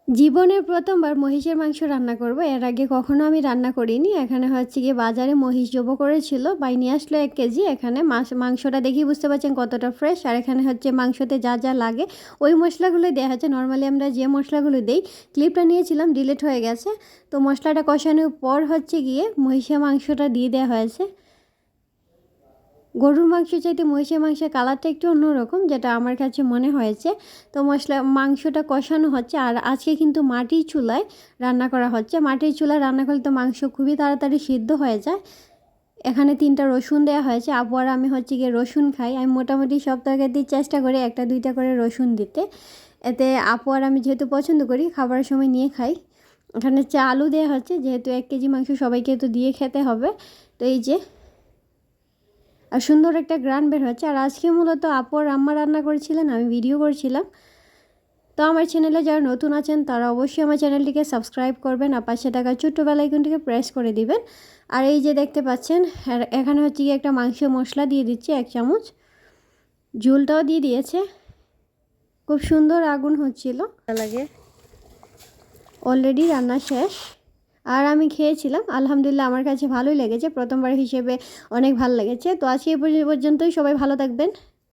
জীবনের প্রথমবার মহিষের মাংস রান্না করব। এর আগে কখনো আমি রান্না করিনি। এখানে হচ্ছে গিয়ে বাজারে মহিষ জবো করেছিল, বাই নিয়ে আসলো 1 কেজি। এখানে মাংসটা দেখেই বুঝতে পারছেন কতটা ফ্রেশ। আর এখানে হচ্ছে মাংসতে যা যা লাগে ওই মশলাগুলোই দেওয়া হচ্ছে। নর্মালি আমরা যে মশলাগুলো দিই, ক্লিপটা নিয়েছিলাম ডিলিট হয়ে গেছে। তো মশলাটা কষানোর পর হচ্ছে গিয়ে মহিষের মাংসটা দিয়ে দেওয়া হয়েছে। গরুর মাংস চাইতে মহিষের মাংসের কালারটা একটু অন্যরকম, যেটা আমার কাছে মনে হয়েছে। তো মাংসটা কষানো হচ্ছে। আর আজকে কিন্তু মাটির চুলায় রান্না করা হচ্ছে। মাটির চুলায় রান্না করলে তো মাংস খুবই তাড়াতাড়ি সিদ্ধ হয়ে যায়। এখানে 3টা রসুন দেওয়া হয়েছে। আপু আর আমি হচ্ছে গিয়ে রসুন খাই। আমি মোটামুটি সব তরকারিতে চেষ্টা করি 1-2টা করে রসুন দিতে। এতে আপু আর আমি যেহেতু পছন্দ করি, খাবারের সময় নিয়ে খাই। এখানে আলু দেওয়া হচ্ছে, যেহেতু 1 কেজি মাংস সবাইকে তো দিয়ে খেতে হবে। তো এই যে, আর সুন্দর একটা গ্রান বের হচ্ছে। আর আজকে মূলত আপু আর আম্মা রান্না করেছিলেন, আমি ভিডিও করছিলাম। তো আমার চ্যানেলে যারা নতুন আছেন তারা অবশ্যই আমার চ্যানেলটিকে সাবস্ক্রাইব করবেন আর পাশে থাকা ছোট্ট বেল আইকনটিকে প্রেস করে দিবেন। আর এই যে দেখতে পাচ্ছেন, এখানে হচ্ছে গিয়ে একটা মাংস মশলা দিয়ে দিচ্ছে 1 চামচ, ঝোলটাও দিয়ে দিয়েছে। খুব সুন্দর আগুন হচ্ছিল, লাগে অলরেডি রান্না শেষ। আর আমি খেয়েছিলাম, আলহামদুলিল্লাহ আমার কাছে ভালোই লেগেছে, প্রথমবার হিসেবে অনেক ভালো লেগেছে। তো আজকে এই পর্যন্তই, সবাই ভালো থাকবেন।